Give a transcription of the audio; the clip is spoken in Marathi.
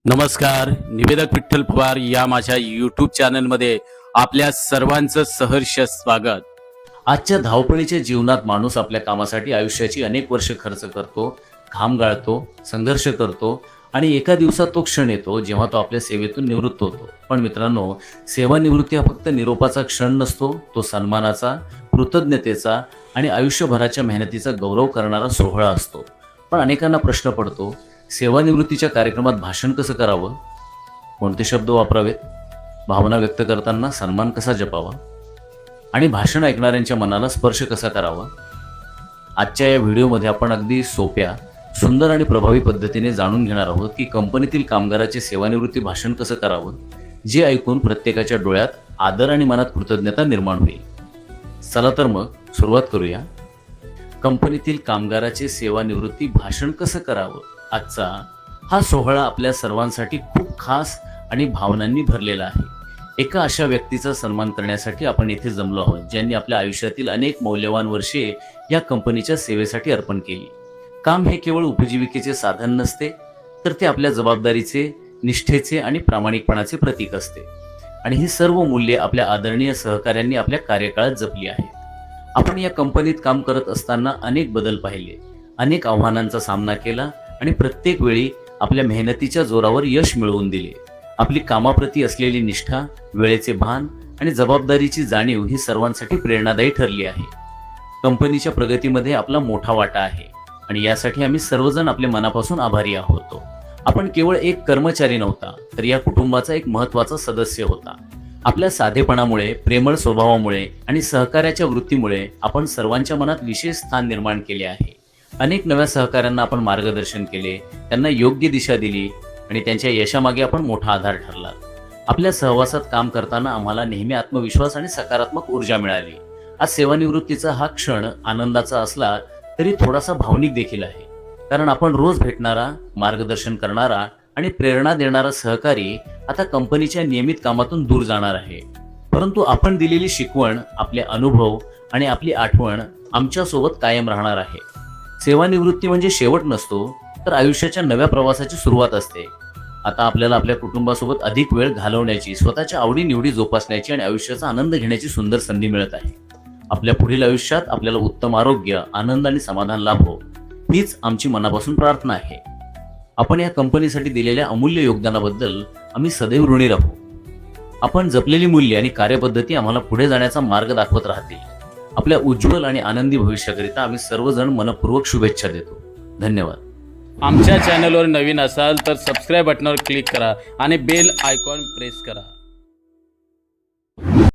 नमस्कार. निवेदक विठ्ठल पवार या माझ्या यूट्यूब चॅनलमध्ये आपल्या सर्वांचं सहर्ष स्वागत. आजच्या धावपळीच्या जीवनात माणूस आपल्या कामासाठी आयुष्याची अनेक वर्ष खर्च करतो, घाम गाळतो, संघर्ष करतो आणि एका दिवसात तो क्षण येतो जेव्हा तो आपल्या सेवेतून निवृत्त होतो. पण मित्रांनो, सेवानिवृत्ती हा फक्त निरोपाचा क्षण नसतो, तो सन्मानाचा, कृतज्ञतेचा आणि आयुष्यभराच्या मेहनतीचा गौरव करणारा सोहळा असतो. पण अनेकांना प्रश्न पडतो, सेवानिवृत्तीच्या कार्यक्रमात भाषण कसं करावं, कोणते शब्द वापरावेत, भावना व्यक्त करताना सन्मान कसा जपावा आणि भाषण ऐकणाऱ्यांच्या मनाला स्पर्श कसा करावा. आजच्या या व्हिडिओमध्ये आपण अगदी सोप्या, सुंदर आणि प्रभावी पद्धतीने जाणून घेणार आहोत की कंपनीतील कामगाराचे सेवानिवृत्ती भाषण कसं करावं, जे ऐकून प्रत्येकाच्या डोळ्यात आदर आणि मनात कृतज्ञता निर्माण होईल. चला तर मग सुरुवात करूया. कंपनीतील कामगाराचे सेवानिवृत्ती भाषण कसं करावं. आजचा हा सोहळा आपल्या सर्वांसाठी खूप खास आणि भावनांनी भरलेला आहे. एका अशा व्यक्तीचा सन्मान करण्यासाठी आपण इथे जमलो आहोत, ज्यांनी आपल्या आयुष्यातील अनेक मौल्यवान वर्षे या कंपनीच्या सेवेसाठी अर्पण केली. काम हे केवळ उपजीविकेचे साधन नसते, तर ते आपल्या जबाबदारीचे, निष्ठेचे आणि प्रामाणिकपणाचे प्रतीक असते. आणि ही सर्व मूल्ये आपल्या आदरणीय सहकाऱ्यांनी आपल्या कार्यकाळात जपली आहेत. आपण या कंपनीत काम करत असताना अनेक बदल पाहिले, अनेक आव्हानांचा सामना केला आणि प्रत्येक वेळी आपल्या मेहनतीच्या जोरावर यश मिळवून दिले. आपली कामाप्रती असलेली निष्ठा, वेळेचे भान आणि जबाबदारीची जाणीव ही सर्वांसाठी प्रेरणादायी ठरली आहे. कंपनीच्या प्रगतीमध्ये आपला मोठा वाटा आहे आणि यासाठी आम्ही सर्वजण आपल्या मनापासून आभारी आहोत. आपण केवळ एक कर्मचारी नव्हता, तर या कुटुंबाचा एक महत्त्वाचा सदस्य होता. आपल्या साधेपणामुळे, प्रेमळ स्वभावामुळे आणि सहकार्याच्या वृत्तीमुळे आपण सर्वांच्या मनात विशेष स्थान निर्माण केले आहे. अनेक नव्या सहकाऱ्यांना आपण मार्गदर्शन केले, त्यांना योग्य दिशा दिली आणि त्यांच्या यशामागे आपण मोठा आधार ठरला. आपल्या सहवासात काम करताना आम्हाला नेहमी आत्मविश्वास आणि सकारात्मक ऊर्जा मिळाली. आज सेवानिवृत्तीचा हा क्षण आनंदाचा असला तरी थोडासा भावनिक देखील आहे, कारण आपण रोज भेटणारा, मार्गदर्शन करणारा आणि प्रेरणा देणारा सहकारी आता कंपनीच्या नियमित कामातून दूर जाणार आहे. परंतु आपण दिलेली शिकवण, आपले अनुभव आणि आपली आठवण आमच्यासोबत कायम राहणार आहे. सेवानिवृत्ती म्हणजे शेवट नसतो, तर आयुष्याच्या नव्या प्रवासाची सुरुवात असते. आता आपल्याला आपल्या कुटुंबासोबत अधिक वेळ घालवण्याची, स्वतःच्या आवडीनिवडी जोपासण्याची आणि आयुष्याचा आनंद घेण्याची सुंदर संधी मिळत आहे. आपल्या पुढील आयुष्यात आपल्याला उत्तम आरोग्य, आनंद आणि समाधान लाभो, हीच आमची मनापासून प्रार्थना आहे. आपण या कंपनीसाठी दिलेल्या अमूल्य योगदानाबद्दल आम्ही सदैव ऋणी राहू. आपण जपलेली मूल्ये आणि कार्यपद्धती आम्हाला पुढे जाण्याचा मार्ग दाखवत राहतील. आपल्या उज्ज्वल आणि आनंदी भविष्याकरिता आम्ही सर्वजण मनपूर्वक शुभेच्छा देतो. धन्यवाद. आमच्या चॅनलवर नवीन असाल तर सबस्क्राईब बटनावर क्लिक करा आणि बेल आयकॉन प्रेस करा.